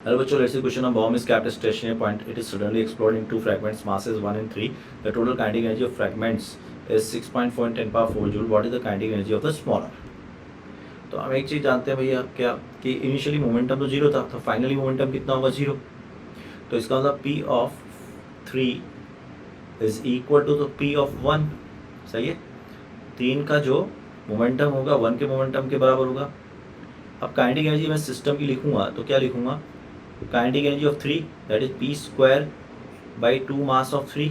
Hello, virtual let's see question of bomb is kept at stationary point. It is suddenly exploded in two fragments, masses 1 and 3. The total kinetic energy of fragments is 6.4 × 10 power 4 joule. What is the kinetic energy of the smaller? तो हम एक चीज़ जानते हैं भैया क्या कि initially momentum तो zero था, तो फाइनली मोमेंटम कितना होगा जीरो. तो इसका मतलब P of 3 is equal to P of 1. सही है. 3 का जो मोमेंटम होगा 1 के मोमेंटम के बराबर होगा. अब काइनेटिक एनर्जी मैं सिस्टम की लिखूंगा तो क्या लिखूंगा, kinetic energy of 3 that is p square by 2 mass of 3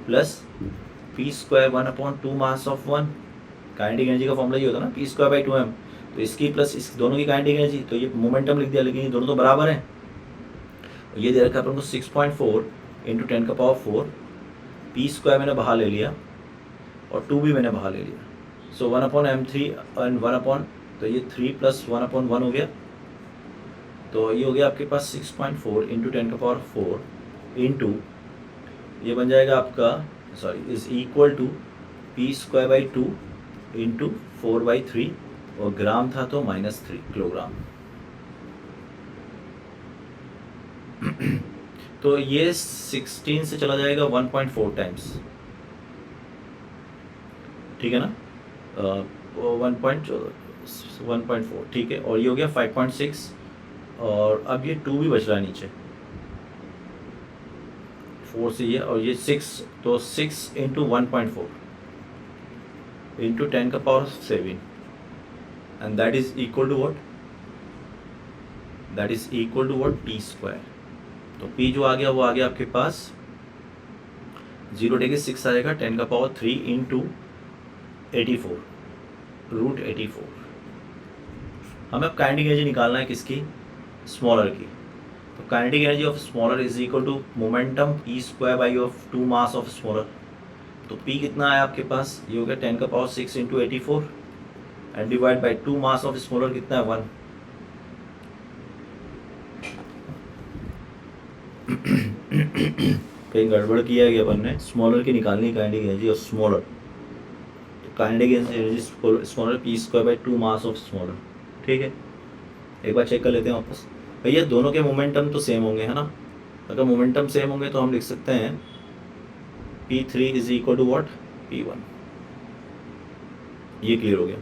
plus p square 1 upon 2 mass of 1. Kinetic energy का फॉर्मूला ये होता है ना, p स्क्वायर बाई 2m. तो इसकी प्लस इस दोनों की काइनेटिक एनर्जी, तो ये मोमेंटम लिख दिया, लेकिन ये दोनों तो बराबर हैं. ये दे रखा है अपन को 6.4 इंटू 10 का पावर 4. p स्क्वायर मैंने बाहर ले लिया और 2 भी मैंने बाहर ले लिया. सो 1 अपॉन m3 एंड 1 अपॉन, तो ये 3 प्लस 1 अपॉन 1 हो गया. तो ये हो गया आपके पास 6.4 इंटू 10 का पावर 4 इंटू ये बन जाएगा आपका, sorry, is equal to p square by 2 into 4/3 और ग्राम था तो -3 किलोग्राम. तो ये 16 से चला जाएगा 1.4 टाइम्स. ठीक है ना, 1.4 ठीक है. और ये हो गया 5.6 और अब ये 2 भी बच रहा है नीचे 4 से ये, और ये 6, तो 6 इंटू 1.4 इंटू 10 का power 7 and that is equal to what, that is equal to what, p square. तो p जो आ गया वो आ गया आपके पास 0 डेगे 6 आएगा 10 का पावर 3 इंटू 84 रूट 84. हमें अब काइनेटिक एनर्जी निकालना है किसकी, स्मॉलर की. तो kinetic energy of smaller is equal to momentum p square by of 2 mass of smaller. तो p कितना है आपके पास, ये हो गया 10 का power 6 into 84 and divide by 2 mass of smaller कितना है 1. कहीं गड़बड़ किया गया अपन ने, स्मॉलर की निकालनी काइनेटिक एनर्जी ऑफ स्मॉलर. तो kinetic energy smaller p square by 2 mass of smaller. ठीक है, एक बार चेक कर लेते हैं वापस. भैया दोनों के मोमेंटम तो सेम होंगे, है ना. अगर मोमेंटम सेम होंगे तो हम लिख सकते हैं P3 is equal to what, P1. ये क्लियर हो गया.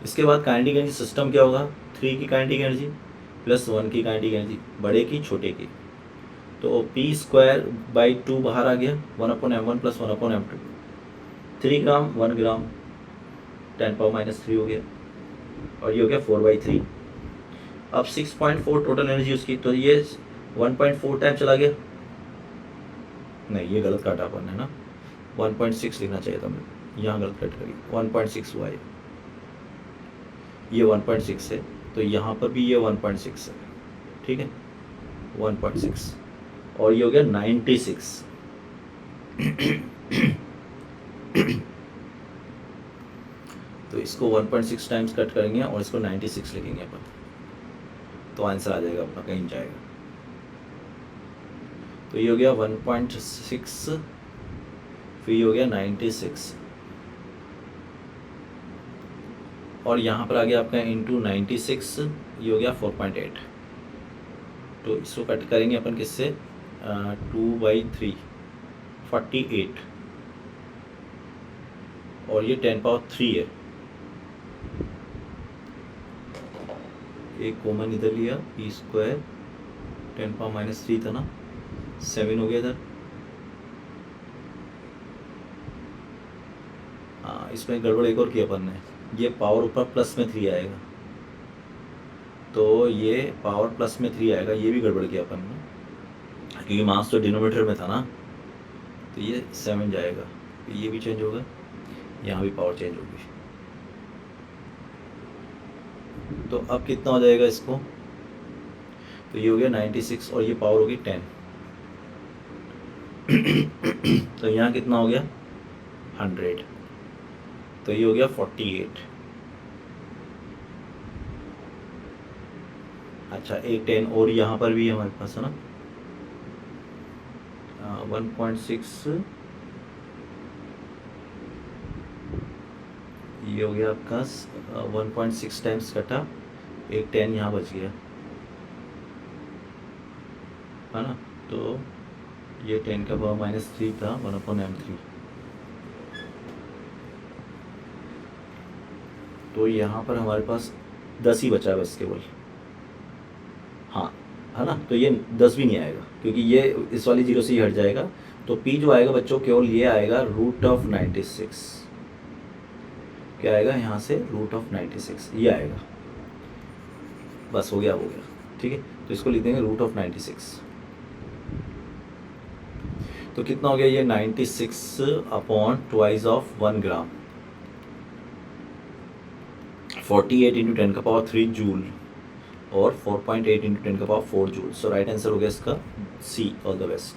इसके बाद काइनेटिक एनर्जी सिस्टम क्या होगा, 3 की काइनेटिक एनर्जी प्लस 1 की काइनेटिक एनर्जी, बड़े की छोटे की. तो p स्क्वायर बाई 2 बाहर आ गया 1 upon m1 plus 1 upon m2. 3 ग्राम 1 ग्राम 10 पावर -3 हो गया और ये हो गया 4/3. अब 6.4 टोटल एनर्जी उसकी, तो ये 1.4 टाइम चला गया. नहीं, ये गलत काटा अपन है ना, 1.6 लिखना चाहिए था मैं, यहाँ गलत कट करी. 1.6 हुआ ये 1.6 है, तो यहाँ पर भी ये 1.6 है. ठीक है, 1.6 और ये हो गया 96. तो इसको 1.6 टाइम्स कट करेंगे और इसको 96 लिखेंगे अपन, तो आंसर आ जाएगा अपना, कहीं जाएगा. तो ये हो गया 1.6, फिर ये हो गया 96 और यहाँ पर आ गया आपका इंटू 96, ये हो गया 4.8. तो इसको कट करेंगे अपन किससे, 2/3 48 और ये 10 पावर 3 है. एक कॉमन इधर लिया, p स्क्वायर 10 पावर -3 था ना, 7 हो गया इधर. हाँ, इसमें गड़बड़ एक और किया अपन ने, ये पावर ऊपर प्लस में 3 आएगा, तो ये पावर प्लस में 3 आएगा, ये भी गड़बड़ किया अपन ने क्योंकि मास तो डिनोमीटर में था ना. तो ये 7 जाएगा, ये भी चेंज होगा, यहाँ भी पावर चेंज होगी. तो अब कितना हो जाएगा इसको, तो ये हो गया 96 और ये पावर होगी 10. तो यहाँ कितना हो गया 100, तो ये हो गया 48. अच्छा, एक 10 और यहाँ पर भी हमारे पास है ना, 1.6, ये हो गया आपका 1.6 टाइम्स कटा, एक 10 यहाँ बच गया. है ना। तो ये 10⁻³ था 1/m3। तो यहाँ पर हमारे पास 10 ही बचा है बस केवल, हाँ है ना। तो ये 10 भी नहीं आएगा क्योंकि ये इस वाली 0 से ही हट जाएगा। तो P जो आएगा बच्चों केवल ये आएगा √96। क्या आएगा यहाँ से? √96 ये आएगा। बस हो गया, ठीक है। तो इसको लिख देंगे √96। तो कितना हो गया ये? 96/2 ग्राम, 48 × 10⁻³ जूल और 4.8 × 10⁻⁴ जूल। सो राइट आंसर हो गया इसका C। All the best.